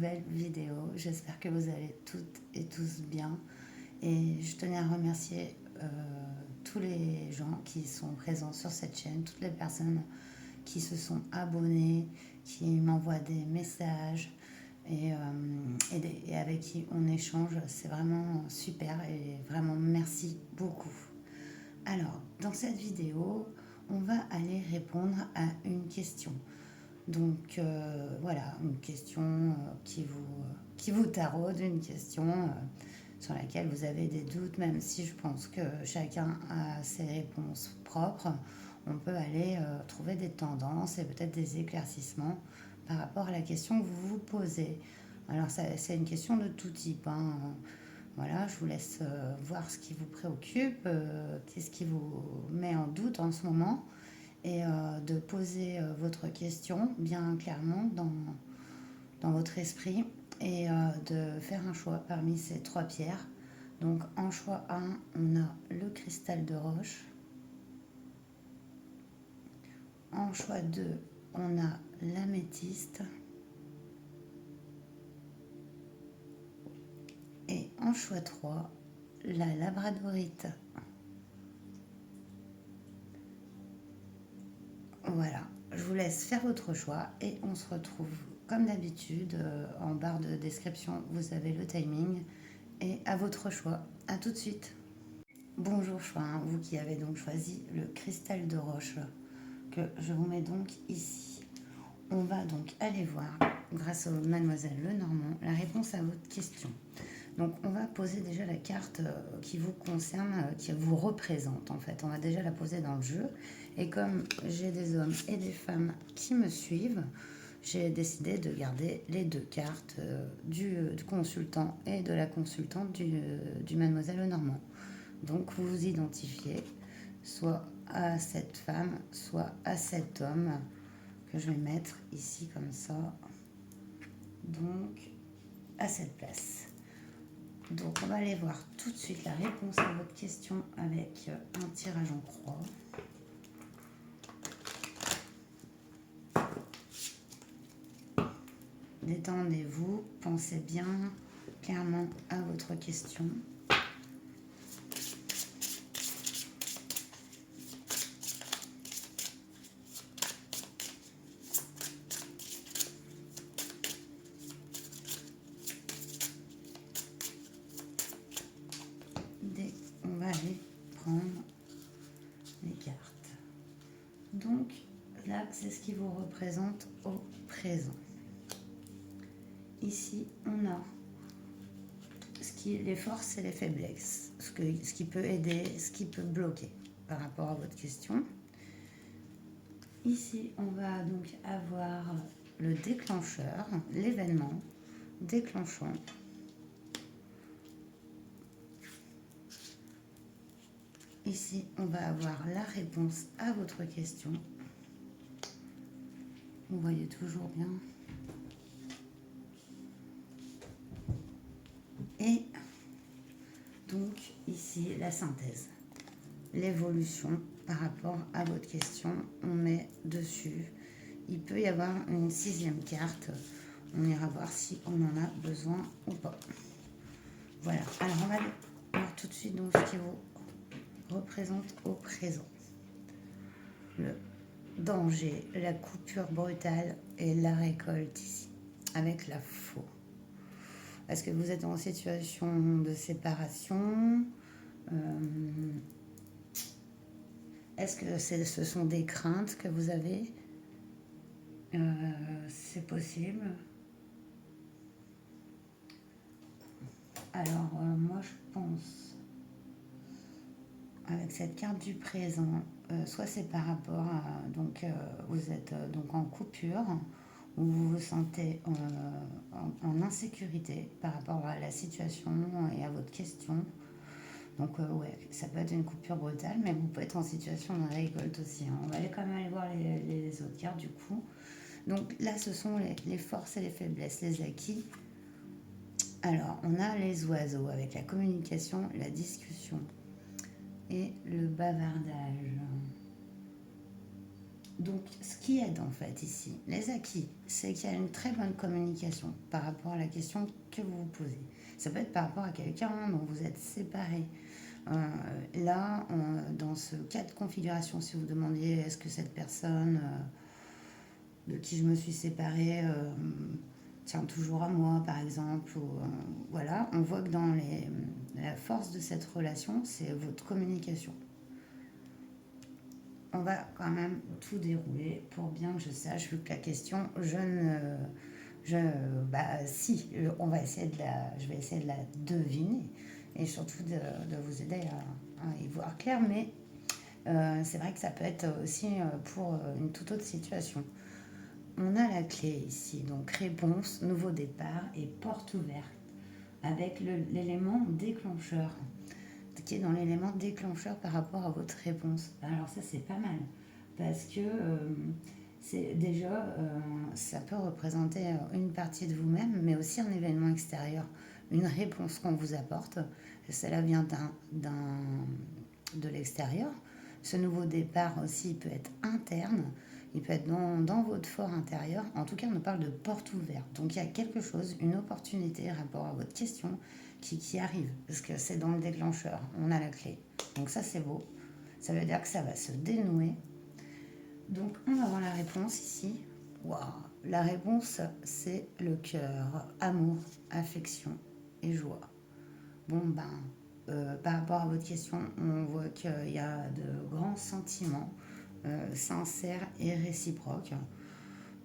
nouvelle vidéo. J'espère que vous allez toutes et tous bien. Et je tenais à remercier tous les gens qui sont présents sur cette chaîne, toutes les personnes qui se sont abonnées, qui m'envoient des messages et avec qui on échange. C'est vraiment super et vraiment merci beaucoup. Alors, dans cette vidéo, on va aller répondre à une question. Donc voilà, une question qui vous taraude, une question sur laquelle vous avez des doutes, même si je pense que chacun a ses réponses propres. On peut aller trouver des tendances et peut-être des éclaircissements par rapport à la question que vous vous posez. Alors c'est une question de tout type, hein. Voilà, je vous laisse voir ce qui vous préoccupe, qu'est-ce qui vous met en doute en ce moment, et de poser votre question bien clairement dans votre esprit, et de faire un choix parmi ces trois pierres. Donc en choix 1, on a le cristal de roche. En choix 2, on a l'améthyste. Et en choix 3, la labradorite. Voilà, je vous laisse faire votre choix et on se retrouve comme d'habitude en barre de description. Vous avez le timing et à votre choix. À tout de suite. Bonjour choix, hein, vous qui avez donc choisi le cristal de roche que je vous mets donc ici. On va donc aller voir, grâce au Mademoiselle Lenormand, la réponse à votre question. Donc on va poser déjà la carte qui vous concerne, qui vous représente en fait. On va déjà la poser dans le jeu. Et comme j'ai des hommes et des femmes qui me suivent, j'ai décidé de garder les deux cartes du consultant et de la consultante du Mademoiselle Lenormand. Donc vous vous identifiez soit à cette femme, soit à cet homme que je vais mettre ici comme ça. Donc à cette place. Donc on va aller voir tout de suite la réponse à votre question avec un tirage en croix. Détendez-vous, pensez bien clairement à votre question. On va aller prendre les cartes. Donc là, c'est ce qui vous représente au présent. Ici, on a les forces et les faiblesses, ce qui peut aider, ce qui peut bloquer par rapport à votre question. Ici, on va donc avoir le déclencheur, l'événement déclenchant. Ici, on va avoir la réponse à votre question. Vous voyez toujours bien. Et donc, ici, la synthèse. L'évolution par rapport à votre question, on met dessus. Il peut y avoir une sixième carte. On ira voir si on en a besoin ou pas. Voilà. Alors, on va aller voir tout de suite donc ce qui vous représente au présent. Le danger, la coupure brutale et la récolte ici, avec la faux. Est-ce que vous êtes en situation de séparation? Est-ce que ce sont des craintes que vous avez? C'est possible. Alors, moi, je pense, avec cette carte du présent, soit c'est par rapport à... Donc, vous êtes donc en coupure, ou vous vous sentez en insécurité par rapport à la situation et à votre question. Donc, ouais, ça peut être une coupure brutale, mais vous pouvez être en situation de récolte aussi, hein. On va aller quand même aller voir les autres cartes du coup. Donc là, ce sont les forces et les faiblesses, les acquis. Alors, on a les oiseaux avec la communication, la discussion et le bavardage. Donc, ce qui aide en fait ici, les acquis, c'est qu'il y a une très bonne communication par rapport à la question que vous vous posez. Ça peut être par rapport à quelqu'un dont vous êtes séparé. Là, dans ce cas de configuration, si vous demandiez est-ce que cette personne de qui je me suis séparée tient toujours à moi, par exemple, ou, voilà, on voit que dans la force de cette relation, c'est votre communication. On va quand même tout dérouler pour bien que je sache, vu que la question, si, je vais essayer de la deviner et surtout de vous aider à y voir clair, mais c'est vrai que ça peut être aussi pour une toute autre situation. On a la clé ici, donc réponse, nouveau départ et porte ouverte avec l'élément déclencheur qui est dans l'élément déclencheur par rapport à votre réponse. Alors ça c'est pas mal parce que c'est déjà ça peut représenter une partie de vous-même mais aussi un événement extérieur, une réponse qu'on vous apporte. Cela vient de l'extérieur. Ce nouveau départ aussi peut être interne, il peut être dans votre fort intérieur. En tout cas, on nous parle de porte ouverte. Donc, il y a quelque chose, une opportunité rapport à votre question qui arrive. Parce que c'est dans le déclencheur. On a la clé. Donc, ça, c'est beau. Ça veut dire que ça va se dénouer. Donc, on va voir la réponse ici. Waouh. La réponse, c'est le cœur. Amour, affection et joie. Bon, par rapport à votre question, on voit qu'il y a de grands sentiments sincères et réciproques.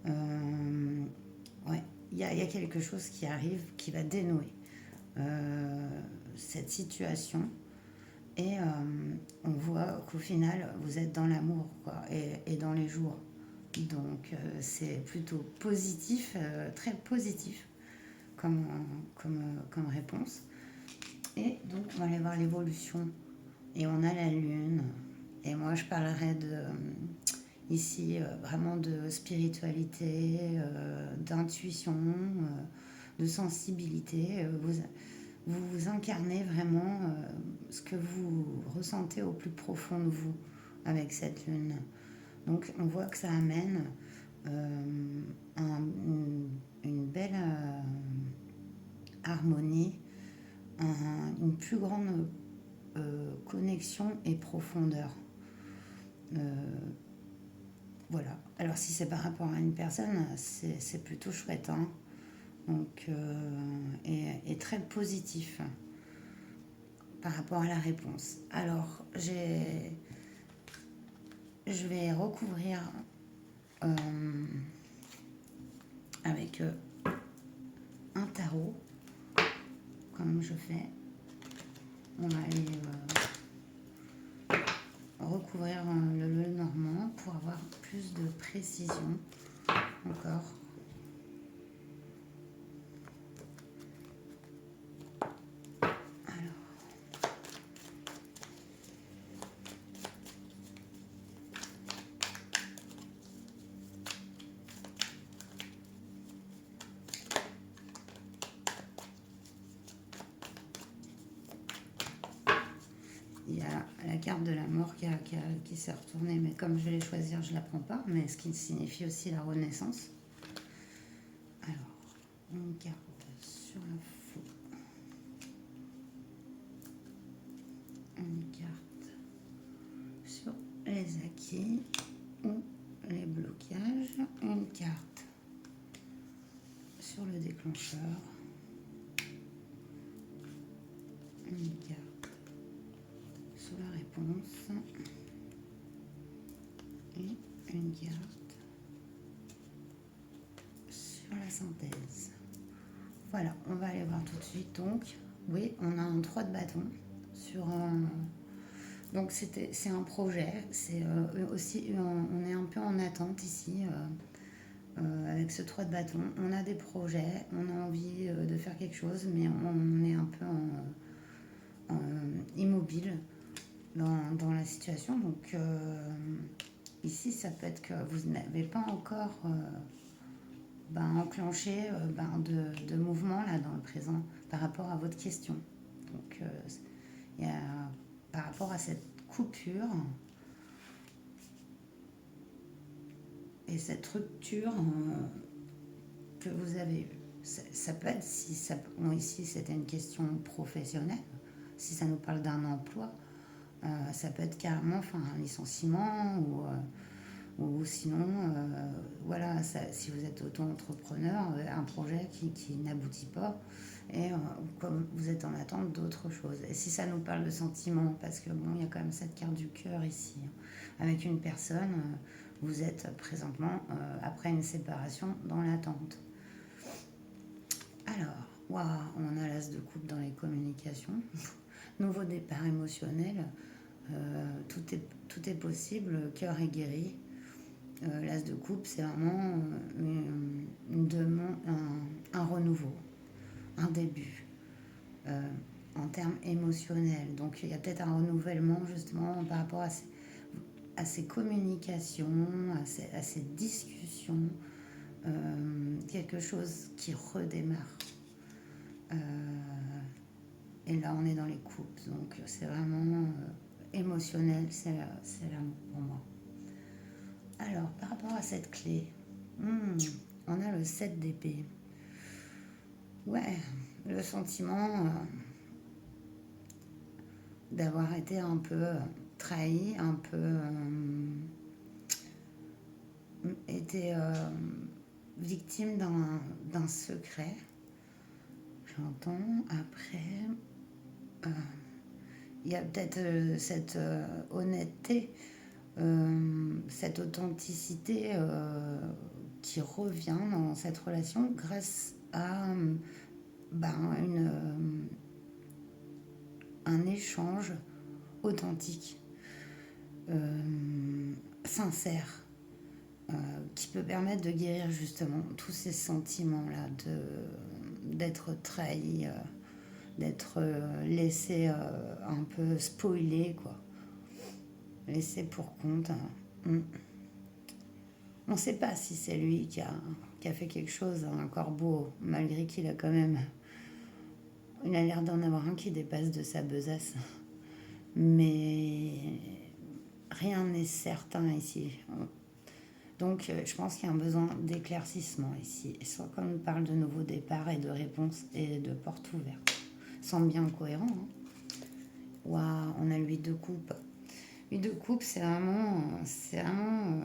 Ouais, il y a quelque chose qui arrive qui va dénouer cette situation. Et on voit qu'au final, vous êtes dans l'amour et dans les joies. Donc c'est plutôt positif, très positif comme réponse. Et donc, on va aller voir l'évolution. Et on a la lune. Et moi, je parlerai ici vraiment de spiritualité, d'intuition, de sensibilité. Vous incarnez vraiment ce que vous ressentez au plus profond de vous avec cette lune. Donc, on voit que ça amène une belle harmonie, une plus grande connexion et profondeur. Voilà. Alors si c'est par rapport à une personne, c'est plutôt chouette. Hein. Donc, et très positif par rapport à la réponse. Alors, je vais recouvrir avec un tarot, comme je fais. On va aller recouvrir le normand pour avoir plus de précision encore. Alors, il y a la carte de la mort qui s'est retournée, mais comme je vais choisir, je ne la prends pas, mais ce qui signifie aussi la renaissance. Alors, une carte sur la faux, une carte sur les acquis ou les blocages, une carte sur le déclencheur, une carte sur la réponse et une carte sur la synthèse. Voilà, on va aller voir tout de suite. Donc, oui, on a un 3 de bâton sur un... Donc, c'est un projet. C'est aussi, on est un peu en attente ici avec ce 3 de bâton. On a des projets, on a envie de faire quelque chose, mais on est un peu immobile dans la situation. Donc, ici, ça peut être que vous n'avez pas encore... enclencher de mouvements là dans le présent par rapport à votre question. Donc y par rapport à cette coupure, et cette rupture que vous avez eue, ça peut être, si ça, bon, ici c'était une question professionnelle, si ça nous parle d'un emploi, ça peut être carrément un licenciement ou sinon, voilà, si vous êtes auto-entrepreneur, un projet qui n'aboutit pas et comme vous êtes en attente d'autre chose. Et si ça nous parle de sentiments, parce que bon, il y a quand même cette carte du cœur ici, hein, avec une personne, vous êtes présentement, après une séparation, dans l'attente. Alors, waouh, on a l'as de coupe dans les communications. Nouveau départ émotionnel, tout est possible, cœur est guéri. L'as de coupe, c'est vraiment une demande, un renouveau, un début en termes émotionnels. Donc il y a peut-être un renouvellement justement par rapport à ces communications, à ces discussions, quelque chose qui redémarre. Et là, on est dans les coupes, donc c'est vraiment émotionnel, c'est l'amour pour moi. Alors, par rapport à cette clé, on a le 7 d'épée. Ouais, le sentiment d'avoir été un peu trahi, un peu été victime d'un secret. J'entends. Après, il y a peut-être cette honnêteté, cette authenticité qui revient dans cette relation grâce à un échange authentique, sincère, qui peut permettre de guérir justement tous ces sentiments-là, d'être trahi, d'être laissé un peu spoilé, quoi. Laissé pour compte. On ne sait pas si c'est lui qui a fait quelque chose, un corbeau, malgré qu'il a quand même... Il a l'air d'en avoir un qui dépasse de sa besace. Mais rien n'est certain ici. Donc je pense qu'il y a un besoin d'éclaircissement ici. Et soit quand on parle de nouveau départ et de réponse et de porte ouverte. Semble bien cohérent. Hein. Waouh, on a l'huile de coupe. L'huile de coupe, c'est vraiment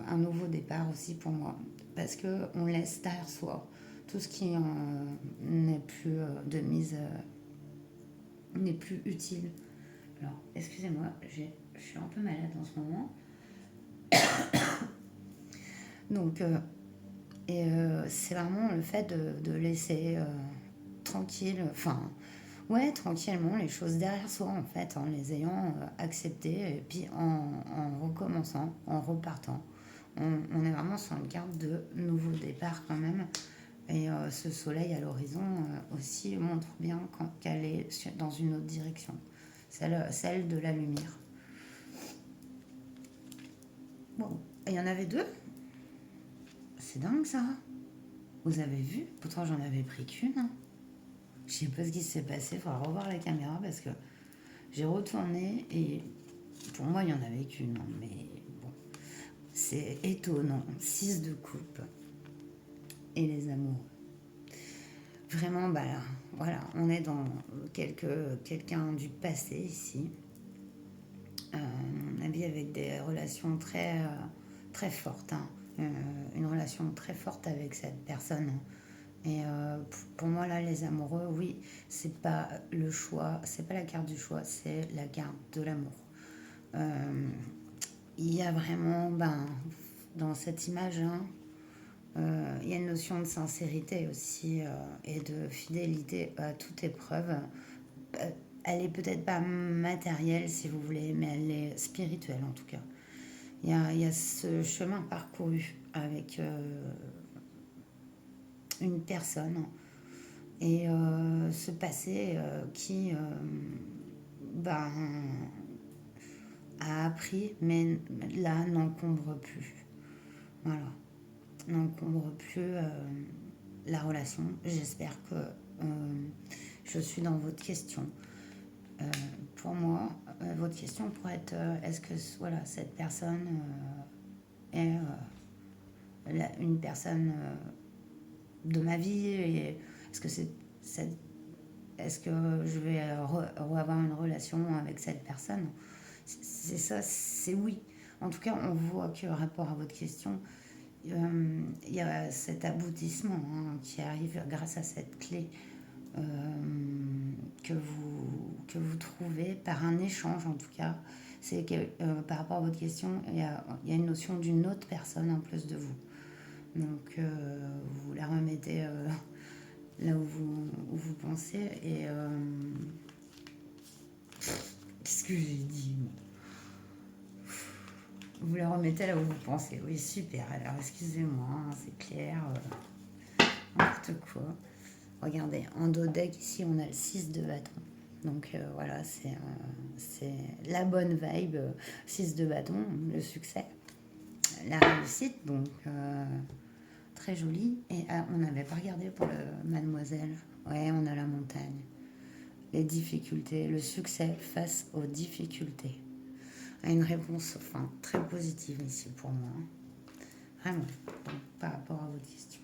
un nouveau départ aussi pour moi. Parce qu'on laisse derrière soi tout ce qui n'est plus de mise, n'est plus utile. Alors, excusez-moi, je suis un peu malade en ce moment. Donc, c'est vraiment le fait de laisser tranquille, tranquillement les choses derrière soi en fait, en les ayant acceptées et puis en recommençant, en repartant. On est vraiment sur une carte de nouveau départ quand même. Et ce soleil à l'horizon aussi montre bien qu'elle est dans une autre direction, celle de la lumière. Bon, il y en avait deux. C'est dingue ça. Vous avez vu? Pourtant j'en avais pris qu'une. Hein. Je sais pas ce qui s'est passé, il faudra revoir la caméra parce que j'ai retourné et pour moi il n'y en avait qu'une. Mais bon, c'est étonnant. 6 de coupe et les amoureux. Vraiment, voilà, on est dans quelqu'un du passé ici. On habite avec des relations très, très fortes. Hein. Une relation très forte avec cette personne. Et pour moi, là, les amoureux, oui, c'est pas le choix, c'est pas la carte du choix, c'est la carte de l'amour. Il y a vraiment, dans cette image, hein, il y a une notion de sincérité aussi et de fidélité à toute épreuve. Elle est peut-être pas matérielle, si vous voulez, mais elle est spirituelle en tout cas. Il y a ce chemin parcouru avec une personne et ce passé qui a appris, mais là n'encombre plus. Voilà, n'encombre plus la relation. J'espère que je suis dans votre question. Pour moi, votre question pourrait être est-ce que voilà, cette personne est une personne de ma vie, et est-ce que est-ce que je vais avoir une relation avec cette personne? C'est ça, c'est oui. En tout cas, on voit que rapport à votre question, il y a cet aboutissement qui arrive grâce à cette clé euh, que vous trouvez par un échange en tout cas. C'est que par rapport à votre question, il y a une notion d'une autre personne en plus de vous. Donc vous la remettez là où vous pensez. Et qu'est-ce que j'ai dit? Vous la remettez là où vous pensez. Oui, super. Alors excusez-moi, c'est clair. N'importe quoi. Regardez, en dos deck, ici, on a le 6 de bâton. Donc voilà, c'est la bonne vibe. 6 de bâton, le succès, la réussite. Donc très joli. Et on n'avait pas regardé pour le mademoiselle. Ouais, on a la montagne. Les difficultés, le succès face aux difficultés. Une réponse très positive ici pour moi. Vraiment, donc, par rapport à votre question.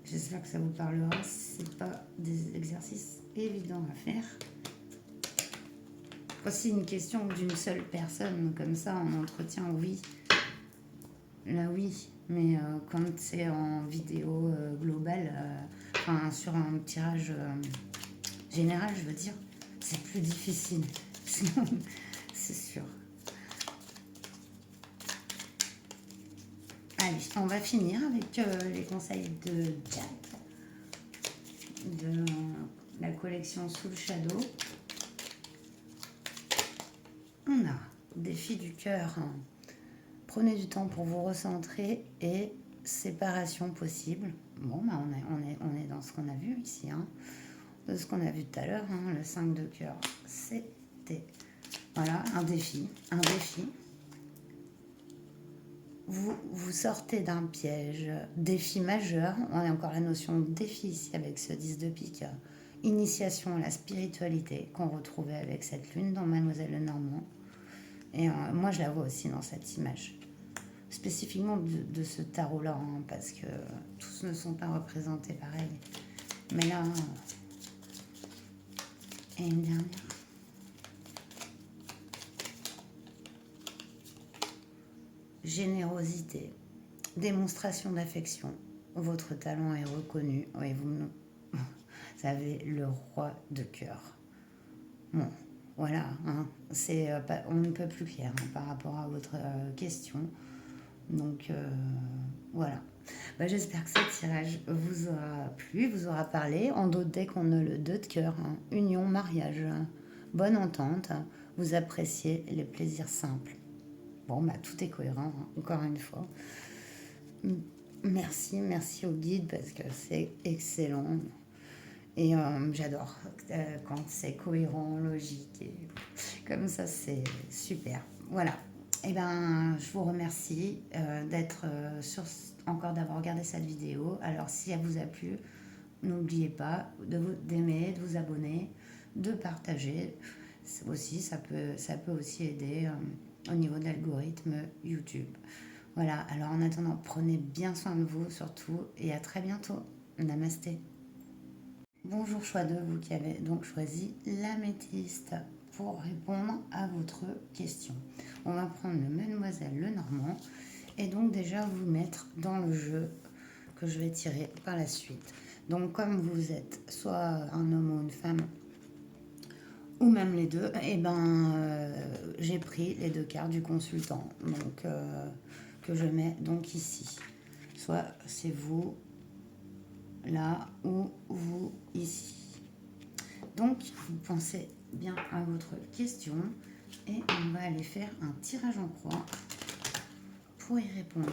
J'espère que ça vous parlera. C'est pas des exercices évidents à faire. Aussi une question d'une seule personne comme ça en entretien, oui. Là oui, mais quand c'est en vidéo globale, sur un tirage général, je veux dire, c'est plus difficile. C'est sûr. Allez, on va finir avec les conseils de Jack de la collection Soul Shadow. On a défi du cœur. Prenez du temps pour vous recentrer et séparation possible. Bon, bah on est dans ce qu'on a vu ici, de ce qu'on a vu tout à l'heure. Le 5 de cœur, c'était voilà un défi. Vous sortez d'un piège, défi majeur. On a encore la notion de défi ici avec ce 10 de pique. Initiation à la spiritualité qu'on retrouvait avec cette lune dans Mademoiselle Lenormand. Et moi, je la vois aussi dans cette image. Spécifiquement de ce tarot-là, parce que tous ne sont pas représentés pareil. Mais là, et une dernière. Générosité, démonstration d'affection. Votre talent est reconnu. Oui, vous avez le roi de cœur. Bon, voilà, on ne peut plus clair par rapport à votre question. Donc voilà. J'espère que ce tirage vous aura plu, vous aura parlé. En d'autres decks, on a le 2 de cœur, union, mariage, bonne entente. Vous appréciez les plaisirs simples. Bon, tout est cohérent, encore une fois. Merci au guide parce que c'est excellent. Et j'adore quand c'est cohérent, logique. Et comme ça, c'est super. Voilà. Et je vous remercie encore d'avoir regardé cette vidéo. Alors, si elle vous a plu, n'oubliez pas d'aimer, de vous abonner, de partager. Aussi, ça peut aussi aider au niveau de l'algorithme YouTube. Voilà, alors en attendant, prenez bien soin de vous surtout et à très bientôt. Namasté. Bonjour choix de vous qui avez donc choisi l'améthyste pour répondre à votre question. On va prendre le Mademoiselle Lenormand et donc déjà vous mettre dans le jeu que je vais tirer par la suite. Donc comme vous êtes soit un homme ou une femme, ou même les deux, j'ai pris les 2 cartes du consultant donc, que je mets donc ici. Soit c'est vous là ou vous ici. Donc vous pensez bien à votre question et on va aller faire un tirage en croix pour y répondre.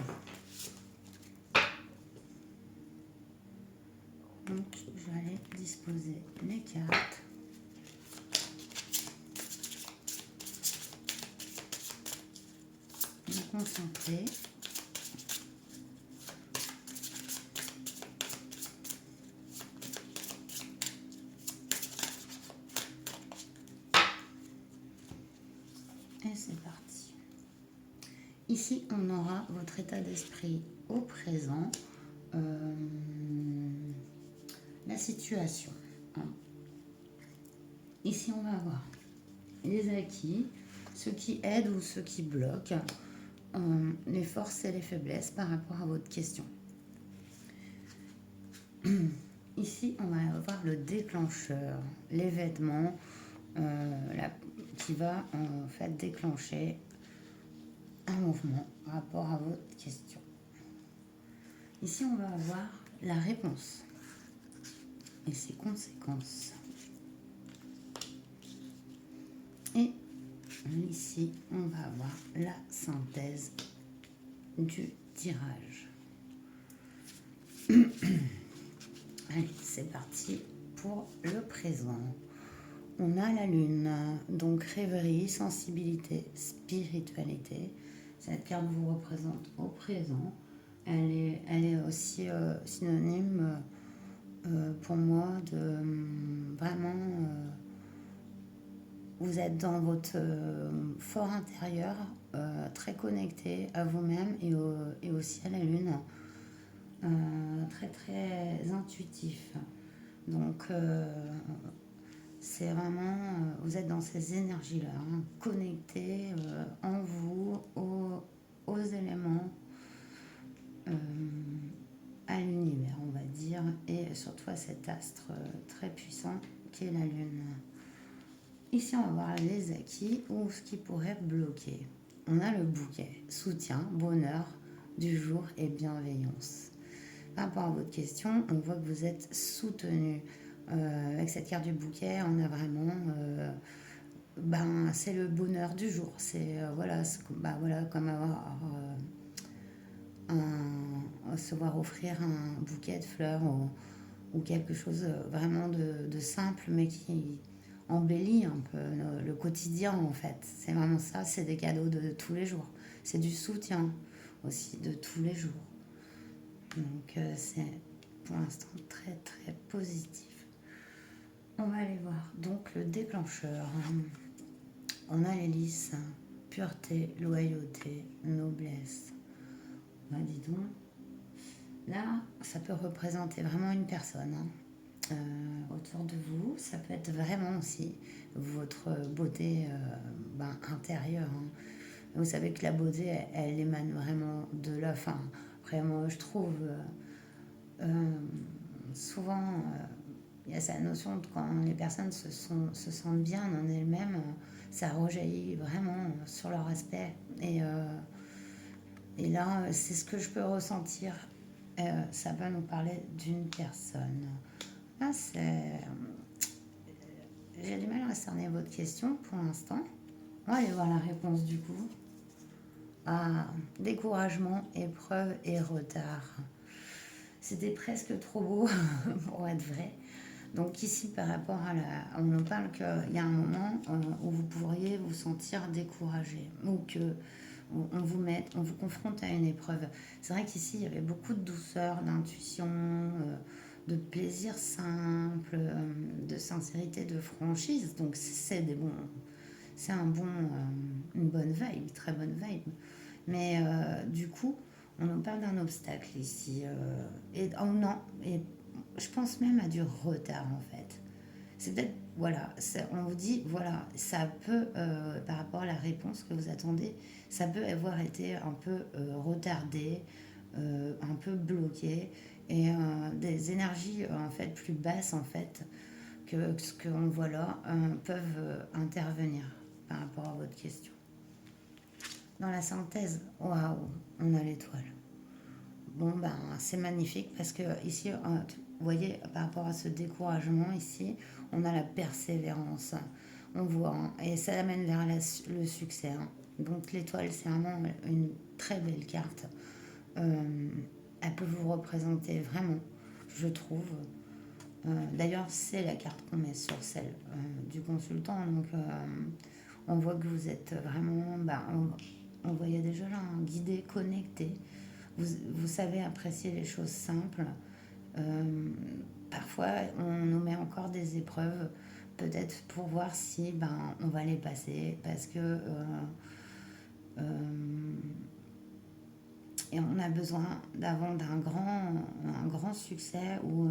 Donc je vais aller disposer les cartes. Me concentrer. Et c'est parti. Ici, on aura votre état d'esprit au présent, la situation. Ici, on va avoir les acquis, ceux qui aident ou ceux qui bloquent, les forces et les faiblesses par rapport à votre question. Ici, on va avoir le déclencheur, l'événement qui va en fait déclencher un mouvement par rapport à votre question. Ici, on va avoir la réponse et ses conséquences. Et ici, on va avoir la synthèse du tirage. Allez, c'est parti pour le présent. On a la lune, donc rêverie, sensibilité, spiritualité. Cette carte vous représente au présent. Elle est aussi synonyme pour moi de vraiment... vous êtes dans votre fort intérieur, très connecté à vous-même et aussi à la lune. Très très intuitif. Donc c'est vraiment, vous êtes dans ces énergies-là, hein, connectés en vous, aux éléments, à l'univers, on va dire, et surtout à cet astre très puissant qui est la Lune. Ici, on va voir les acquis ou ce qui pourrait bloquer. On a le bouquet, soutien, bonheur du jour et bienveillance. Par rapport à votre question, on voit que vous êtes soutenu. Avec cette carte du bouquet, on a vraiment... c'est le bonheur du jour. C'est voilà, comme avoir se voir offrir un bouquet de fleurs ou quelque chose vraiment de simple, mais qui embellit un peu le quotidien en fait. C'est vraiment ça, c'est des cadeaux de tous les jours. C'est du soutien aussi de tous les jours. Donc c'est pour l'instant très très positif. On va aller voir donc le déclencheur. On a l'hélice, pureté, loyauté, noblesse. Bah, dis donc. Là, ça peut représenter vraiment une personne autour de vous. Ça peut être vraiment aussi votre beauté intérieure. Hein. Vous savez que la beauté, elle émane vraiment de la fin. Après, moi, je trouve souvent, il y a cette notion de quand les personnes se sentent bien en elles-mêmes, ça rejaillit vraiment sur leur aspect. Et là, c'est ce que je peux ressentir. Ça va nous parler d'une personne. Là, j'ai du mal à cerner votre question pour l'instant. On va aller voir la réponse du coup. Découragement, épreuve et retard. C'était presque trop beau pour être vrai. Donc ici, par rapport à on nous parle qu'il y a un moment où vous pourriez vous sentir découragé ou que on vous confronte à une épreuve. C'est vrai qu'ici, il y avait beaucoup de douceur, d'intuition, de plaisir simple, de sincérité, de franchise. Donc c'est une bonne vibe, très bonne vibe. Mais du coup, on nous parle d'un obstacle ici. Et je pense même à du retard en fait. C'est peut-être, voilà, on vous dit, voilà, ça peut, par rapport à la réponse que vous attendez, ça peut avoir été un peu retardé, un peu bloqué, et des énergies en fait plus basses en fait que ce qu'on voit là peuvent intervenir par rapport à votre question. Dans la synthèse, waouh, on a l'étoile. Bon, c'est magnifique parce que ici, vous voyez, par rapport à ce découragement, ici, on a la persévérance. On voit, hein, et ça amène vers le succès. Hein. Donc, l'étoile, c'est vraiment une très belle carte. Elle peut vous représenter vraiment, je trouve. D'ailleurs, c'est la carte qu'on met sur celle du consultant. Donc, on voit que vous êtes vraiment, on voyait déjà là, hein, guidé, connecté. Vous savez apprécier les choses simples. Parfois, on nous met encore des épreuves, peut-être pour voir si on va les passer, parce que et on a besoin un grand succès ou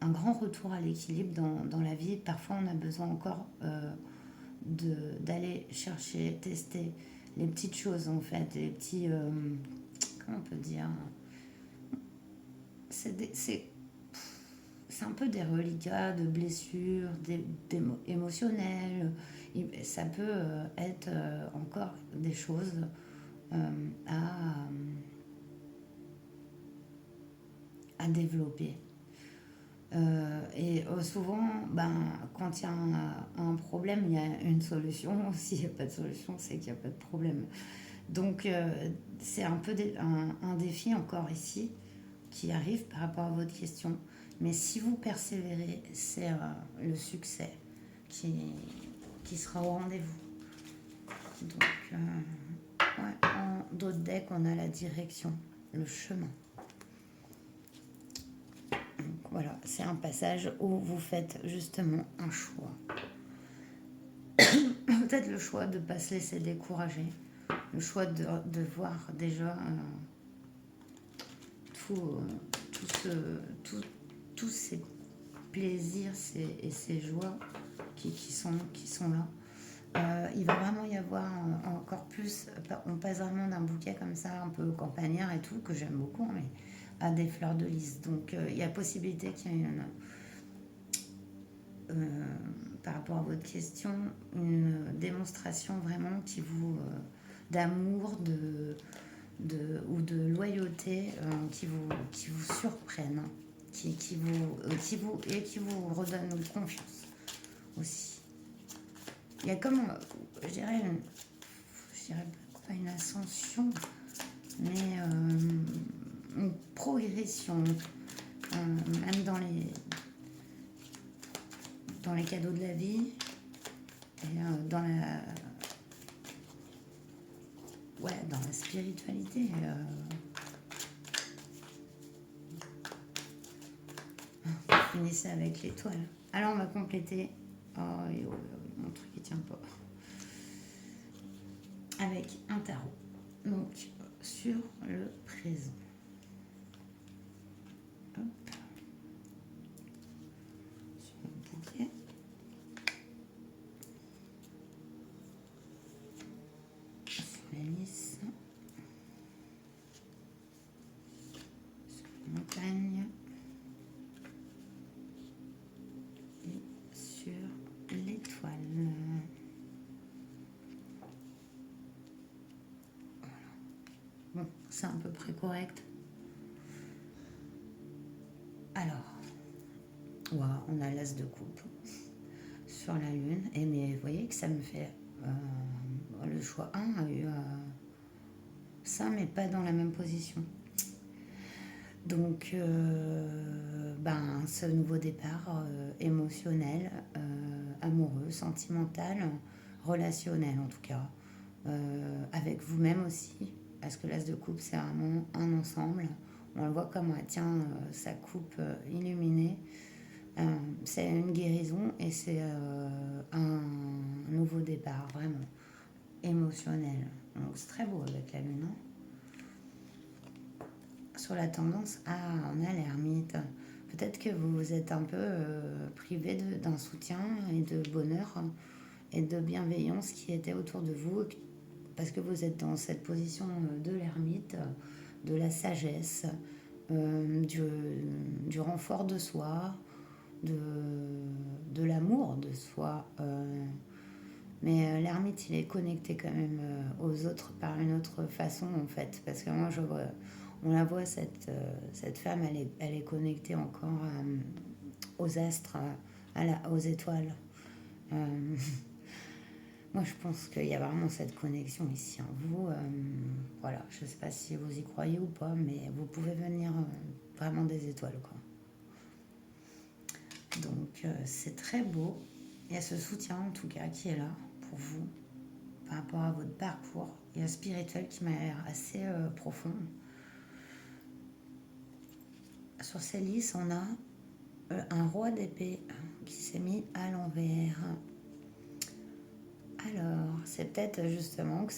un grand retour à l'équilibre dans la vie. Parfois, on a besoin encore d'aller chercher, tester les petites choses, en fait, les petits... comment on peut dire, c'est un peu des reliquats de blessures, émotionnelles. Ça peut être encore des choses à développer. Et souvent, quand il y a un problème, il y a une solution. S'il n'y a pas de solution, c'est qu'il n'y a pas de problème. Donc, c'est un peu un défi encore ici qui arrive par rapport à votre question. Mais si vous persévérez, c'est le succès qui sera au rendez-vous. Donc, en d'autres decks, on a la direction, le chemin. Donc, voilà, c'est un passage où vous faites justement un choix. Peut-être le choix de ne pas se laisser décourager. Le choix de voir déjà tous ces plaisirs et ces joies qui sont là. Il va vraiment y avoir encore plus. On passe vraiment d'un bouquet comme ça, un peu campagnard et tout, que j'aime beaucoup, mais à des fleurs de lys. Donc il y a possibilité qu'il y ait par rapport à votre question, une démonstration vraiment d'amour, ou de loyauté qui vous surprennent, qui vous redonne confiance aussi. Il y a comme, je dirais pas une ascension, mais une progression, même dans les cadeaux de la vie et dans la spiritualité. Finissez avec l'étoile. Alors on va compléter. Mon truc il tient pas. Avec un tarot. Donc sur le présent. Hop. Sur le bouquet. Sur la lys. Sur la montagne. L'étoile. Voilà. Bon, c'est à peu près correct. Alors, on a l'as de coupe sur la lune. Mais vous voyez que ça me fait... le choix 1 a eu ça, mais pas dans la même position. Donc, ce nouveau départ émotionnel, amoureux, sentimental, relationnel en tout cas, avec vous-même aussi, parce que l'as de coupe c'est vraiment un ensemble. On le voit comme sa coupe illuminée. C'est une guérison et c'est un nouveau départ vraiment émotionnel. Donc c'est très beau avec la lune. Sur la tendance, on a l'ermite. Peut-être que vous êtes un peu privé d'un soutien et de bonheur et de bienveillance qui était autour de vous, parce que vous êtes dans cette position de l'ermite, de la sagesse, du renfort de soi, de l'amour de soi. Mais l'ermite, il est connecté quand même aux autres par une autre façon, en fait. Parce que moi, on la voit, cette femme, elle est connectée encore aux astres, aux étoiles. Moi, je pense qu'il y a vraiment cette connexion ici en vous. Voilà, je ne sais pas si vous y croyez ou pas, mais vous pouvez venir vraiment des étoiles, quoi. Donc, c'est très beau. Il y a ce soutien, en tout cas, qui est là pour vous, par rapport à votre parcours. Il y a spirituel qui m'a l'air assez profond. Sur ces lys, on a un roi d'épée qui s'est mis à l'envers. Alors, c'est peut-être justement que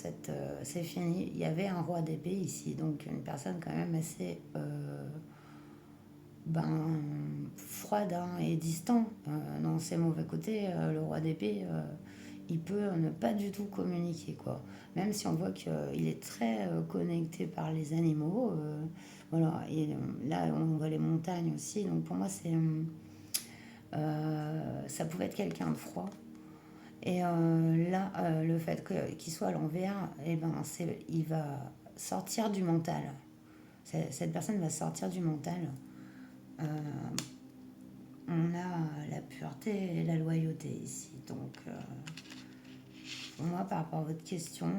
c'est fini. Il y avait un roi d'épée ici, donc une personne quand même assez ben, froide hein, et distant. Dans ses mauvais côtés, le roi d'épée, il peut ne pas du tout communiquer, quoi. Même si on voit qu'il est très connecté par les animaux. Voilà, et là, on voit les montagnes aussi. Donc pour moi, ça pouvait être quelqu'un de froid. Et là, le fait qu'il soit à l'envers, eh ben, il va sortir du mental. Cette personne va sortir du mental. Euh, on a la pureté et la loyauté ici. Donc, pour moi, par rapport à votre question,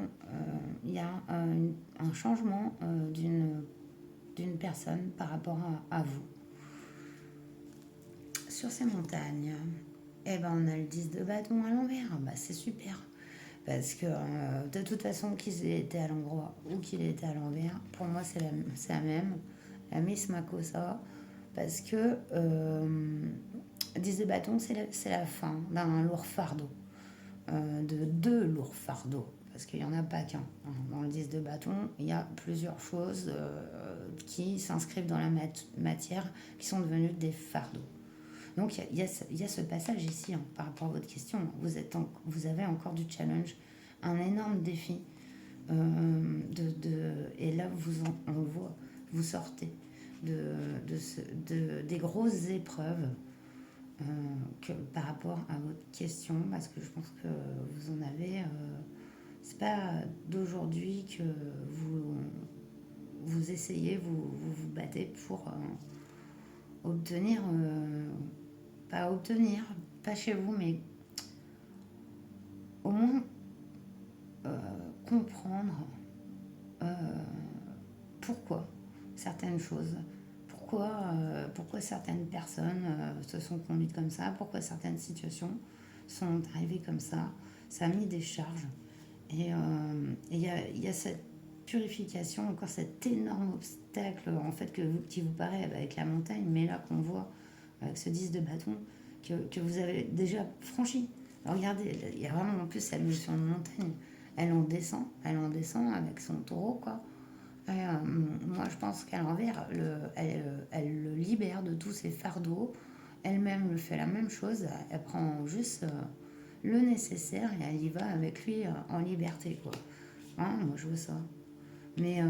il y a un changement d'une personne par rapport à vous. Sur ces montagnes, eh ben, on a le 10 de bâton à l'envers. Bah, c'est super. Parce que de toute façon, qu'il ait été à l'endroit ou qu'il ait été à l'envers, pour moi, c'est la même. La Miss Makosa. Parce que 10 de bâton, c'est la fin d'un lourd fardeau. De deux lourds fardeaux. Parce qu'il n'y en a pas qu'un. Dans le 10 de bâton, il y a plusieurs choses qui s'inscrivent dans la matière, qui sont devenues des fardeaux. Donc il y a ce passage ici hein, par rapport à votre question. Vous avez encore du challenge, un énorme défi. Et là, on le voit, vous sortez des grosses épreuves par rapport à votre question, parce que je pense que vous en avez. C'est pas d'aujourd'hui que vous essayez, vous battez pour obtenir. Pas obtenir, pas chez vous, mais au moins comprendre pourquoi certaines choses, pourquoi certaines personnes se sont conduites comme ça, pourquoi certaines situations sont arrivées comme ça. Ça a mis des charges. Et y a cette purification, encore cet énorme obstacle en fait qui vous paraît avec la montagne, mais là qu'on voit avec ce 10 de bâton que vous avez déjà franchi. Alors regardez, il y a vraiment en plus cette notion de montagne. Elle en descend avec son taureau, quoi. Et, moi, je pense qu'à l'envers, elle le libère de tous ses fardeaux. Elle-même fait la même chose. Elle prend juste le nécessaire et elle y va avec lui en liberté, quoi. Hein, moi, je veux ça. Mais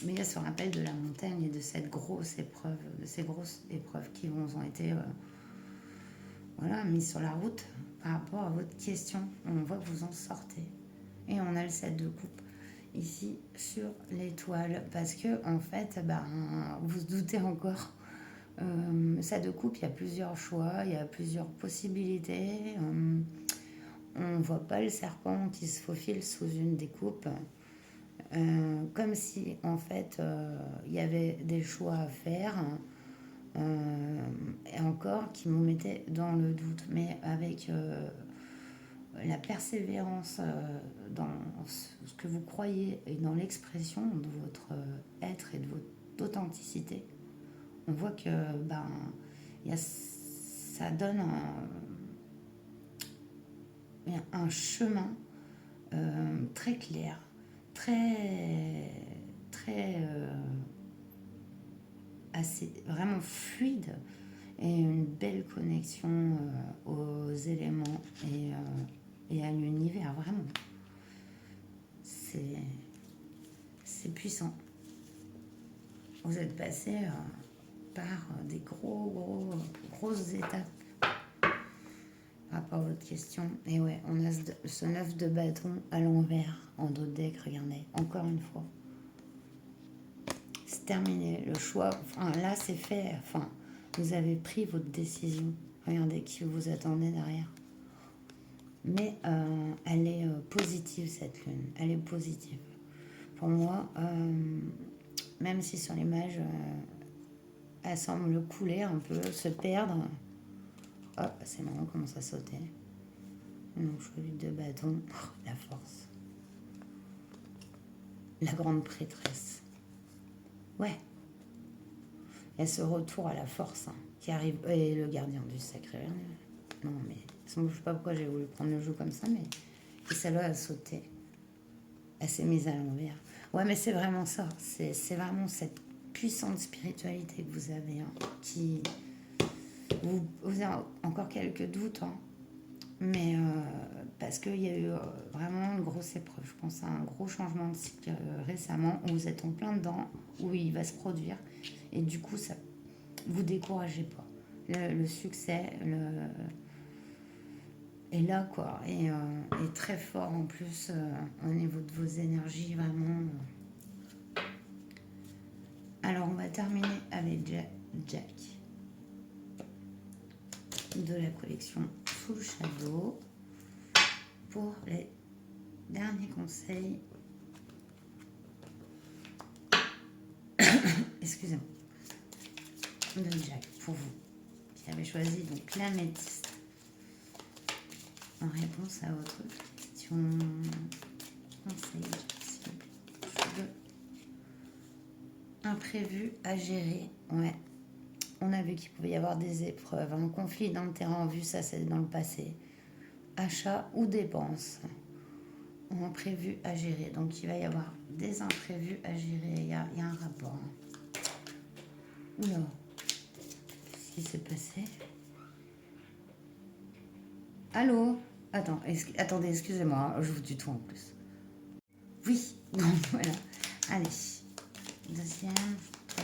il y a ce rappel de la montagne et de cette grosse épreuve, de ces grosses épreuves qui vous ont été voilà, mises sur la route par rapport à votre question. On voit que vous en sortez. Et on a le 7 de coupe ici sur l'étoile. Parce que, en fait, ben, vous vous doutez encore, 7 de coupe, il y a plusieurs choix, il y a plusieurs possibilités. On ne voit pas le serpent qui se faufile sous une des coupes. Comme si en fait il y avait des choix à faire et encore qui vous mettaient dans le doute, mais avec la persévérance dans ce que vous croyez et dans l'expression de votre être et de votre authenticité, on voit que ben, ça donne un chemin très clair, très assez vraiment fluide et une belle connexion aux éléments et à l'univers, vraiment. C'est puissant. Vous êtes passé par des grosses étapes par rapport à votre question. Et ouais, on a ce 9 de bâton à l'envers en dos de deck, regardez, encore une fois. C'est terminé, le choix, enfin là c'est fait, enfin vous avez pris votre décision, regardez qui vous attendez derrière. Mais elle est positive cette lune, elle est positive. Pour moi, même si sur l'image, elle semble couler un peu, se perdre. Oh, c'est marrant comment ça sautait. Donc je 8 de bâton, la force. La grande prêtresse. Ouais. Et ce retour à la force hein, qui arrive. Et le gardien du sacré. Non, mais je ne sais pas pourquoi j'ai voulu prendre le jeu comme ça, mais Et celle-là, elle a sauté. Elle s'est mise à l'envers. Ouais, mais c'est vraiment ça. C'est vraiment cette puissante spiritualité que vous avez, hein, qui... Vous avez encore quelques doutes, hein, mais parce qu'il y a eu vraiment une grosse épreuve. Je pense à un gros changement de cycle récemment, où vous êtes en plein dedans, où il va se produire. Et du coup, ça vous découragez pas. Le succès est là, quoi. Et très fort en plus au niveau de vos énergies, vraiment. Alors, on va terminer avec Jack de la collection Full Shadow pour les derniers conseils. Excusez-moi. De Jack pour vous qui avez choisi donc l'améthyste en réponse à votre question. Conseil, s'il vous plaît. Imprévu à gérer. Ouais. On a vu qu'il pouvait y avoir des épreuves, un conflit d'intérêts en vue, ça c'est dans le passé. Achat ou dépenses. Imprévu à gérer. Donc il va y avoir des imprévus à gérer. Il y a un rapport. Oula. Qu'est-ce qui s'est passé? Allô? Attendez, excusez-moi, je vous tutoie en plus. Oui, donc voilà. Allez. Deuxième, 3,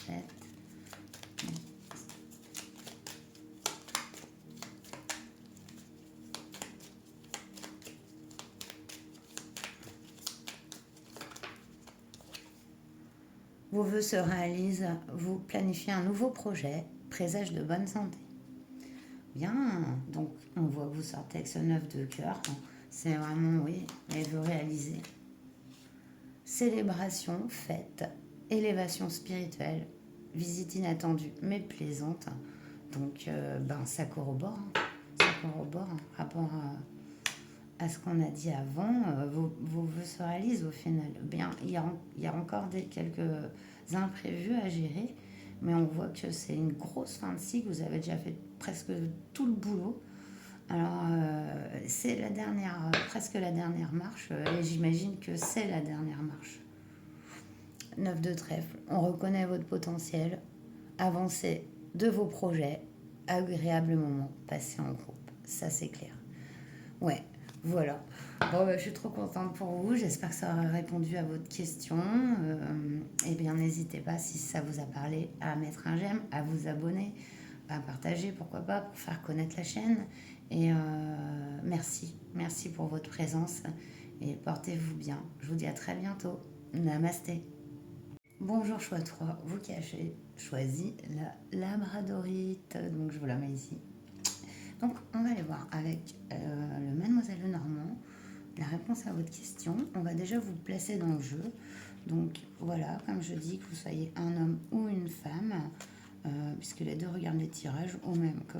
4, 7. Vos vœux se réalisent, vous planifiez un nouveau projet, présage de bonne santé. Bien, donc on voit que vous sortez avec ce 9 de cœur. C'est vraiment, oui, les vœux réalisés. Célébration, fête, élévation spirituelle, visite inattendue mais plaisante. Donc, ça corrobore. Ça corrobore rapport à ce qu'on a dit avant. Vos vœux se réalisent au final. Bien, il y a encore quelques imprévus à gérer, mais on voit que c'est une grosse fin de cycle. Vous avez déjà fait presque tout le boulot. Alors, c'est presque la dernière marche, et j'imagine que c'est la dernière marche. 9 de trèfle, on reconnaît votre potentiel, avancez de vos projets, agréable moment passé en groupe, ça c'est clair. Ouais, voilà. Bon, je suis trop contente pour vous, j'espère que ça aura répondu à votre question. Eh bien, n'hésitez pas, si ça vous a parlé, à mettre un j'aime, à vous abonner, à partager, pourquoi pas, pour faire connaître la chaîne. Et merci pour votre présence et portez-vous bien. Je vous dis à très bientôt. Namasté. Bonjour choix 3, vous qui avez choisi la labradorite, donc je vous la mets ici. Donc on va aller voir avec le Mademoiselle Lenormand la réponse à votre question. On va déjà vous placer dans le jeu. Donc voilà, comme je dis, que vous soyez un homme ou une femme, puisque les deux regardent les tirages, ou même que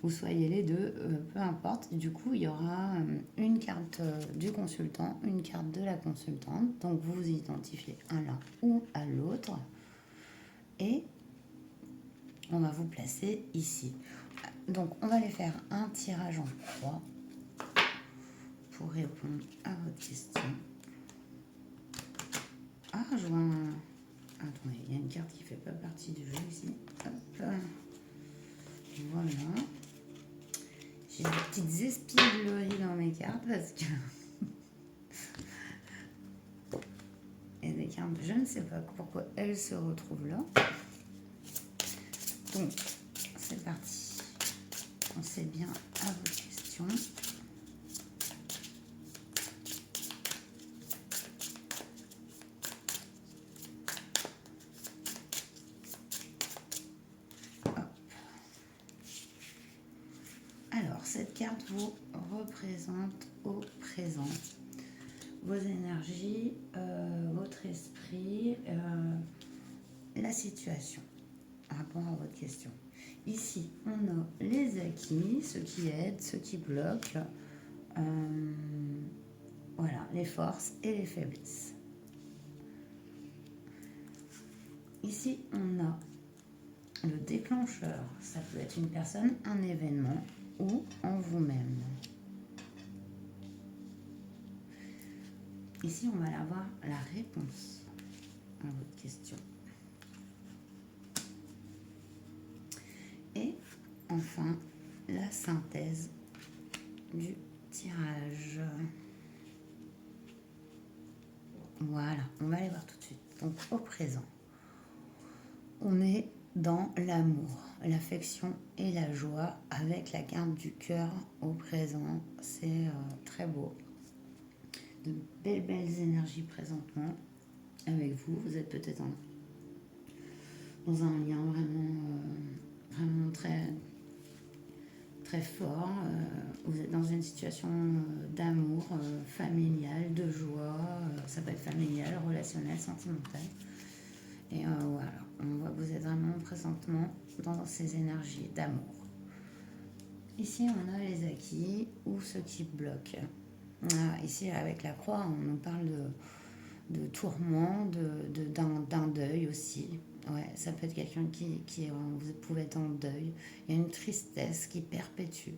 vous soyez les deux, peu importe. Du coup, il y aura une carte du consultant, une carte de la consultante. Donc, vous vous identifiez à l'un ou à l'autre. Et on va vous placer ici. Donc, on va aller faire un tirage en 3 pour répondre à votre question. Ah, je vois un... Attendez, il y a une carte qui ne fait pas partie du jeu ici. Hop. Voilà. J'ai des petites espiègleries dans mes cartes parce que... Et des cartes, je ne sais pas pourquoi elles se retrouvent là. Donc, c'est parti. Pensez bien à vos questions. Hop. Alors, cette carte vous représente au présent vos énergies, votre esprit, la situation par rapport à votre question. Ici, on a les acquis, ceux qui aident, ceux qui bloquent, voilà, les forces et les faiblesses. Ici, on a le déclencheur. Ça peut être une personne, un événement ou en vous-même. Ici, on va avoir la réponse à votre question. Et enfin, la synthèse du tirage. Voilà, on va aller voir tout de suite. Donc, au présent, on est dans l'amour, l'affection et la joie avec la carte du cœur au présent. C'est très beau. De belles énergies présentement avec vous. Vous êtes peut-être dans un lien vraiment très, très fort. Vous êtes dans une situation d'amour familial, de joie. Ça peut être familial, relationnel, sentimental. Et voilà, on voit que vous êtes vraiment présentement dans ces énergies d'amour. Ici, on a les acquis ou ceux qui bloquent. Ici, avec la croix, on nous parle de tourment, d'un deuil aussi. Ouais, ça peut être quelqu'un vous pouvez être en deuil. Il y a une tristesse qui perpétue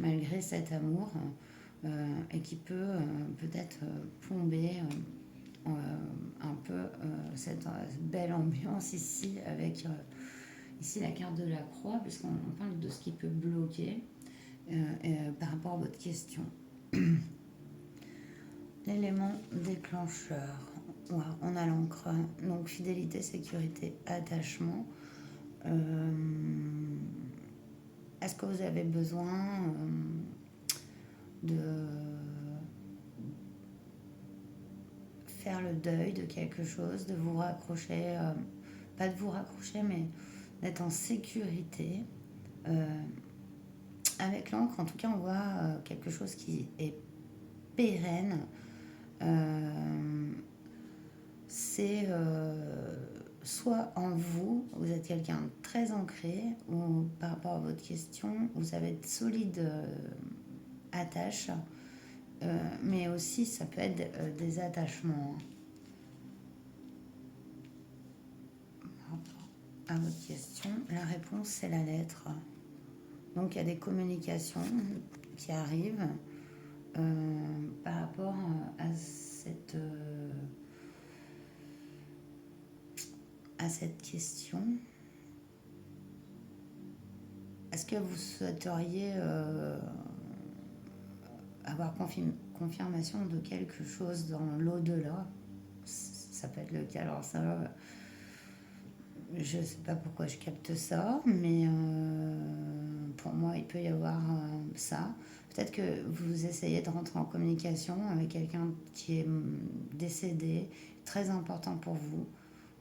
malgré cet amour et qui peut peut-être plomber un peu cette belle ambiance ici avec ici la carte de la croix, puisqu'on parle de ce qui peut bloquer par rapport à votre question. L'élément déclencheur. Ouais, on a l'encre. Donc fidélité, sécurité, attachement. Est-ce que vous avez besoin de faire le deuil de quelque chose, de vous raccrocher, pas de vous raccrocher, mais d'être en sécurité. Avec l'encre, en tout cas, on voit quelque chose qui est pérenne. C'est soit en vous, vous êtes quelqu'un de très ancré, ou par rapport à votre question, vous avez de solides attaches, mais aussi ça peut être des attachements. Par rapport à votre question, la réponse c'est la lettre. Donc il y a des communications qui arrivent par rapport à cette question. Est-ce que vous souhaiteriez avoir confirmation de quelque chose dans l'au-delà? Ça peut être le cas. Alors ça, je ne sais pas pourquoi je capte ça, mais pour moi, il peut y avoir ça. Peut-être que vous essayez de rentrer en communication avec quelqu'un qui est décédé, très important pour vous,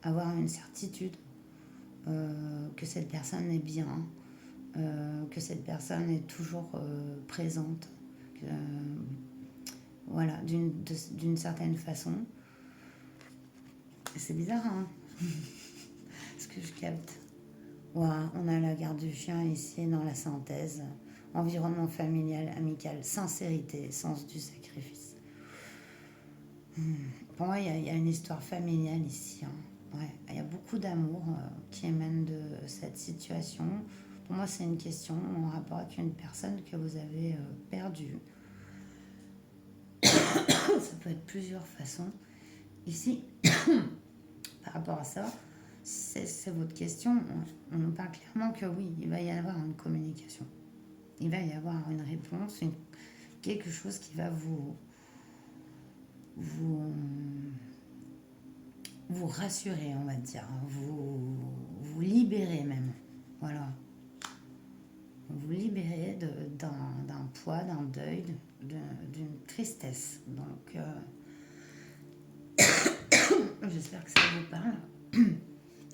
avoir une certitude que cette personne est bien, que cette personne est toujours présente, voilà, d'une certaine façon. C'est bizarre, hein? Ce que je capte. Ouais, on a la garde du chien ici dans la synthèse. Environnement familial, amical, sincérité, sens du sacrifice. Pour moi, il y a une histoire familiale ici. Hein. Ouais, il y a beaucoup d'amour qui émane de cette situation. Pour moi, c'est une question en rapport avec une personne que vous avez perdue. Ça peut être plusieurs façons. Ici, par rapport à ça, c'est votre question. On nous parle clairement que oui, il va y avoir une communication. Il va y avoir une réponse, quelque chose qui va vous rassurer, on va dire, vous libérer même. Voilà. Vous libérer d'un poids, d'un deuil, d'une tristesse. Donc, j'espère que ça vous parle.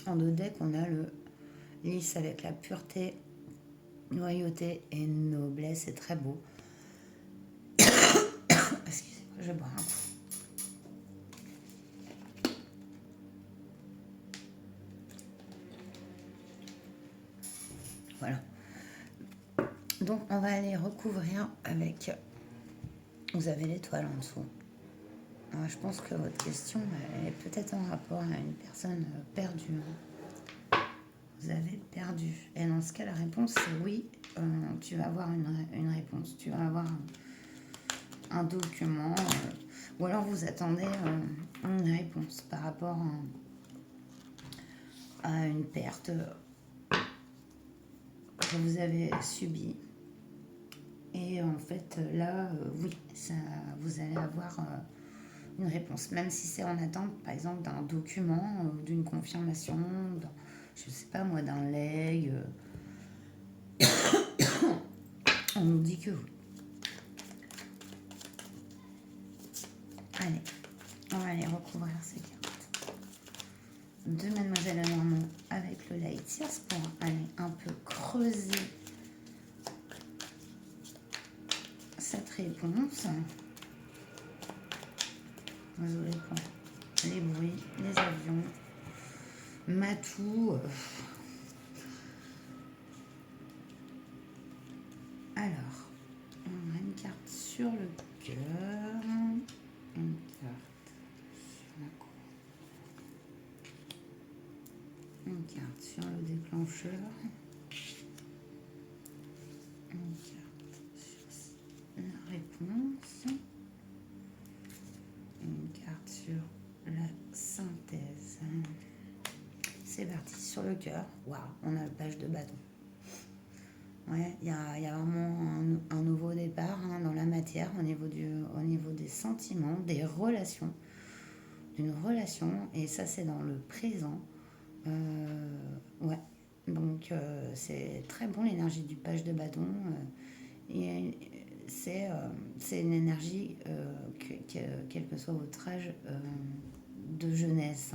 En deux decks, on a le lys avec la pureté, noyauté et noblesse. C'est très beau. Excusez-moi, je bois un coup. Voilà. Donc, on va aller recouvrir avec... Vous avez l'étoile en dessous. Alors, je pense que votre question est peut-être en rapport à une personne perdue. Vous avez perdu. Et dans ce cas, la réponse, c'est oui. Tu vas avoir une réponse. Tu vas avoir un document. Ou alors vous attendez une réponse par rapport à une perte que vous avez subie. Et en fait, là, oui, ça, vous allez avoir une réponse, même si c'est en attente, par exemple, d'un document, d'une confirmation, je sais pas moi, d'un leg. On nous dit que oui. Allez, on va aller recouvrir ces cartes. De Mademoiselle Lenormand avec le Light Years pour aller un peu creuser cette réponse. Désolée pour les bruits, les avions, Matou. Alors, on a une carte sur le cœur, une carte sur la croix, une carte sur le déclencheur, une carte sur la réponse, une carte sur la synthèse. C'est parti, sur le cœur. Waouh, on a le page de bâton. Ouais, il y a vraiment un nouveau départ dans la matière au niveau des sentiments, des relations, d'une relation, et ça c'est dans le présent. Ouais, donc c'est très bon l'énergie du page de bâton. Et c'est une énergie, quel que soit votre âge de jeunesse.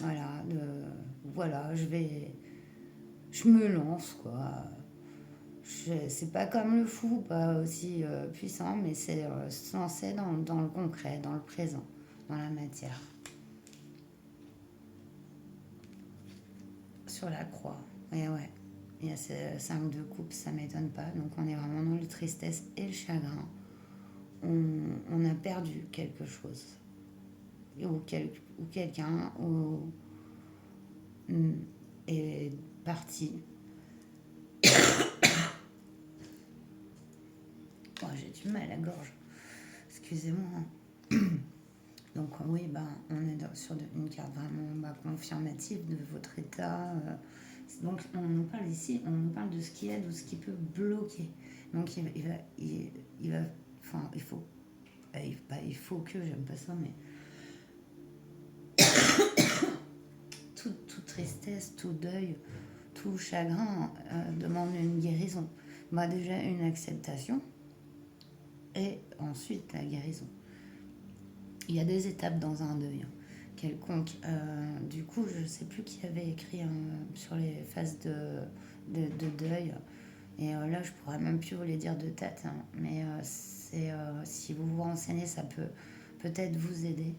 Voilà, je me lance quoi. C'est pas comme le fou, pas aussi puissant, mais c'est se lancer dans le concret, dans le présent, dans la matière. Sur la croix, et ouais, il y a ces 5 de coupe, ça m'étonne pas. Donc on est vraiment dans la tristesse et le chagrin. On a perdu quelque chose, ou quelqu'un, est parti. Oh, j'ai du mal à la gorge, excusez-moi. Donc oui, on est sur une carte vraiment confirmative de votre état. Donc on nous parle ici, on nous parle de ce qui aide ou ce qui peut bloquer. Donc il faut que, j'aime pas ça, mais toute tristesse, tout deuil, tout chagrin demande une guérison. Déjà une acceptation et ensuite la guérison. Il y a des étapes dans un deuil quelconque. Du coup, je ne sais plus qui avait écrit sur les phases de deuil. Et là, je pourrais même plus vous les dire de tête. Mais si vous vous renseignez, ça peut peut-être vous aider.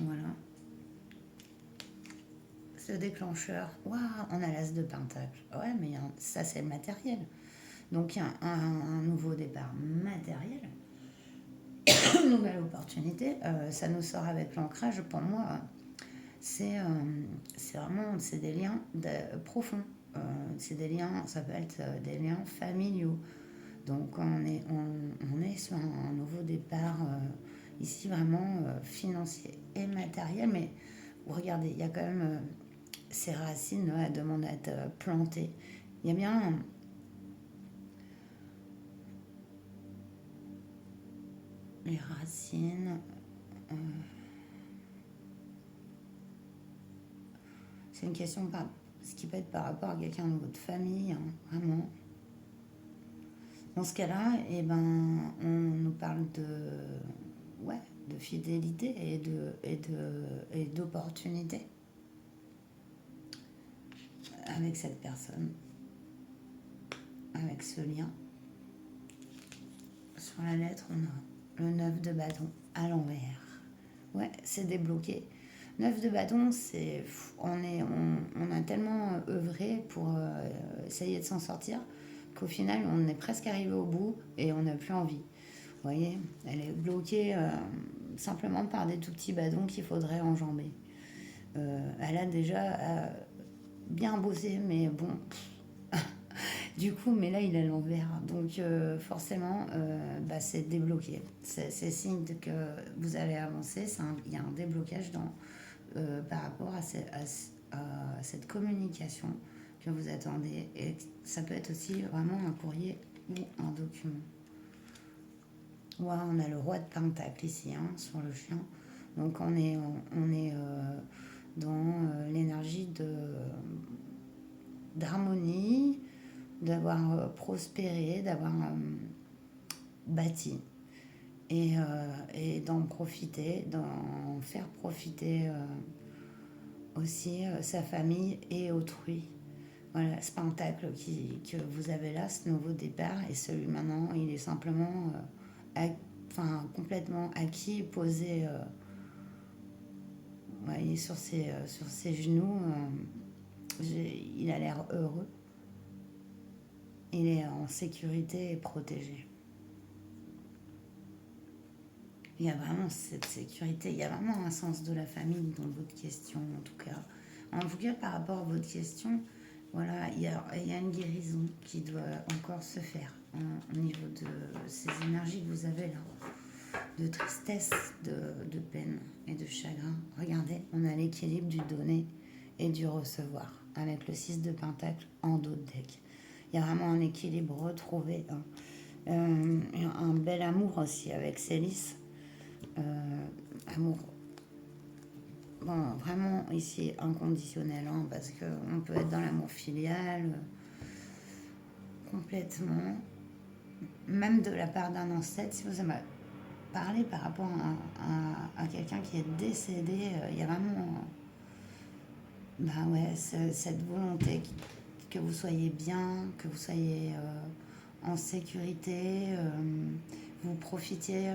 Voilà. Ce déclencheur. Waouh, on a l'as de pentacle. Ouais, mais ça, c'est le matériel. Donc, il y a un nouveau départ matériel. Une nouvelle opportunité, ça nous sort avec l'ancrage. Pour moi, c'est vraiment des liens profonds. C'est des liens, ça peut être des liens familiaux. Donc on est sur un nouveau départ ici vraiment financier et matériel. Mais regardez, il y a quand même ces racines, elles demandent à être plantées. Il y a bien les racines. C'est une question ce qui peut être par rapport à quelqu'un de votre famille, vraiment. Dans ce cas-là, on nous parle de fidélité et d'opportunité avec cette personne, avec ce lien. Sur la lettre, on a le 9 de bâton à l'envers. Ouais, c'est débloqué. 9 de bâton, on a tellement œuvré pour essayer de s'en sortir qu'au final, on est presque arrivé au bout et on n'a plus envie. Vous voyez, elle est bloquée simplement par des tout petits bâtons qu'il faudrait enjamber. Elle a déjà bien bossé, mais bon, Du coup, mais là, il est à l'envers. Donc, forcément, c'est débloqué. C'est signe que vous allez avancer. Il y a un déblocage par rapport à cette communication que vous attendez. Et ça peut être aussi vraiment un courrier ou un document. Ouais, on a le roi de Pentacle ici, hein, sur le chien. Donc, on est dans l'énergie d'harmonie, d'avoir prospéré, d'avoir bâti et d'en profiter, d'en faire profiter aussi sa famille et autrui. Voilà, ce pentacle que vous avez là, ce nouveau départ, et celui maintenant, il est simplement complètement acquis, posé il est sur ses genoux. Il a l'air heureux. Il est en sécurité et protégé. Il y a vraiment cette sécurité, il y a vraiment un sens de la famille dans votre question, en tout cas. En tout cas, par rapport à votre question, voilà, il y a une guérison qui doit encore se faire au niveau de ces énergies que vous avez là, de tristesse, de peine et de chagrin. Regardez, on a l'équilibre du donner et du recevoir, avec le 6 de Pentacle en dos de deck. Il y a vraiment un équilibre retrouvé, hein. Un bel amour aussi avec Célis. Amour, bon, vraiment ici inconditionnel, hein, parce qu'on peut être dans l'amour filial complètement, même de la part d'un ancêtre. Si vous avez parlé par rapport à quelqu'un qui est décédé, il y a vraiment cette volonté que vous soyez bien, que vous soyez en sécurité, vous profitiez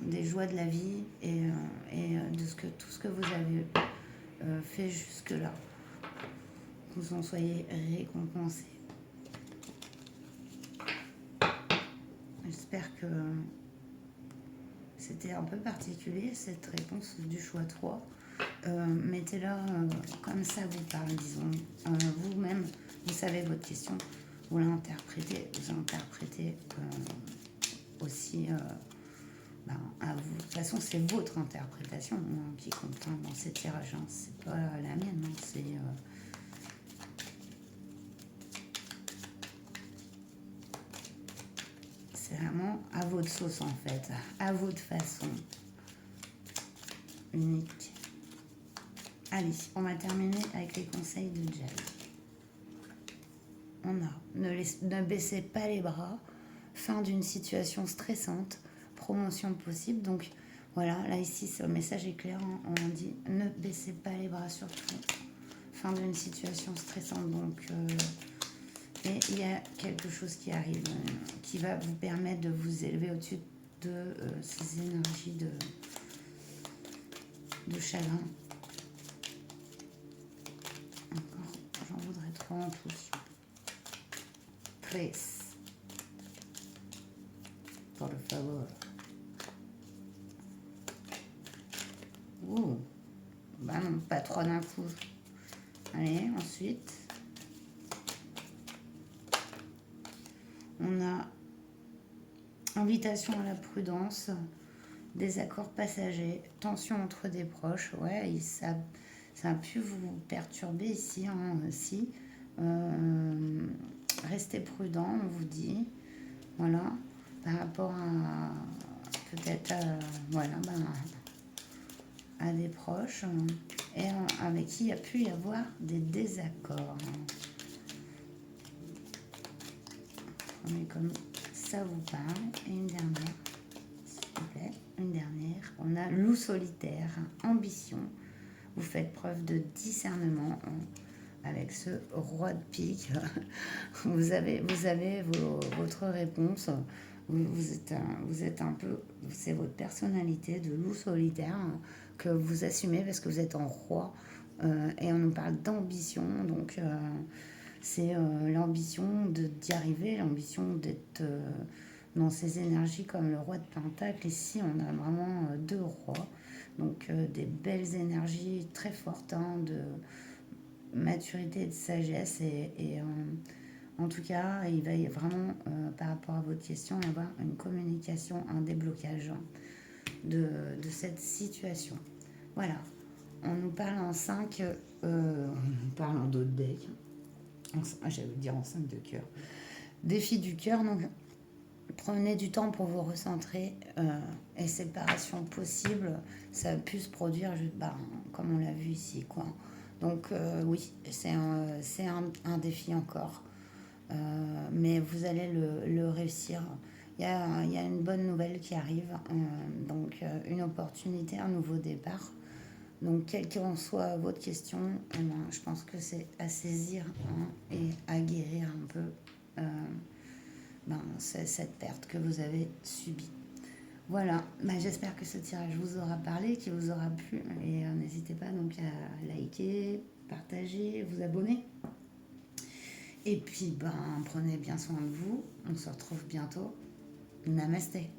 des joies de la vie et de tout ce que vous avez fait jusque-là. Que vous en soyez récompensés. J'espère que c'était un peu particulier cette réponse du choix 3. Mettez-la comme ça vous parle, disons. Vous-même, vous savez votre question, vous l'interprétez, aussi à vous. De toute façon, c'est votre interprétation qui compte dans ces tirages, hein. C'est pas la mienne, hein. C'est vraiment à votre sauce en fait, à votre façon unique. Allez, on va terminer avec les conseils de Jay. On a ne baissez pas les bras, fin d'une situation stressante, promotion possible. Donc voilà, là ici le message est clair, hein. On dit ne baissez pas les bras surtout, fin d'une situation stressante. Donc et il y a quelque chose qui arrive qui va vous permettre de vous élever au-dessus de ces énergies de chagrin. Encore, j'en voudrais trop en plus. Please. Por favor. Ouh. Bah non, pas trois d'un coup. Allez, ensuite. On a invitation à la prudence, désaccord passager, tension entre des proches. Ouais, et ça a pu vous perturber ici, hein, aussi. Restez prudent, on vous dit. Voilà, par rapport à peut-être à des proches et avec qui il y a pu y avoir des désaccords. Mais comme ça vous parle. Et une dernière, s'il vous plaît, une dernière. On a loup solitaire, ambition. Vous faites preuve de discernement avec ce roi de pique. Vous avez votre réponse. Vous êtes un peu, c'est votre personnalité de loup solitaire que vous assumez parce que vous êtes en roi. Et on nous parle d'ambition, donc c'est l'ambition d'y arriver, l'ambition d'être dans ces énergies comme le roi de Pentacle. Ici, on a vraiment deux rois, donc des belles énergies très fortes, hein, de maturité et de sagesse et En tout cas, il va y vraiment, par rapport à votre question, y avoir une communication, un déblocage de cette situation. Voilà. On nous parle en 5, on nous parle en d'autres decks. J'allais vous dire en 5 de cœur. Défi du cœur, donc prenez du temps pour vous recentrer et séparation possible, ça a pu se produire comme on l'a vu ici, quoi. Donc oui, c'est un défi encore. Mais vous allez le réussir. Il y a une bonne nouvelle qui arrive, donc une opportunité, un nouveau départ. Donc, quelle qu'en soit votre question, je pense que c'est à saisir, hein, et à guérir un peu euh, cette perte que vous avez subie. Voilà, j'espère que ce tirage vous aura parlé, qu'il vous aura plu. Et n'hésitez pas donc à liker, partager, vous abonner. Et puis, prenez bien soin de vous. On se retrouve bientôt. Namasté.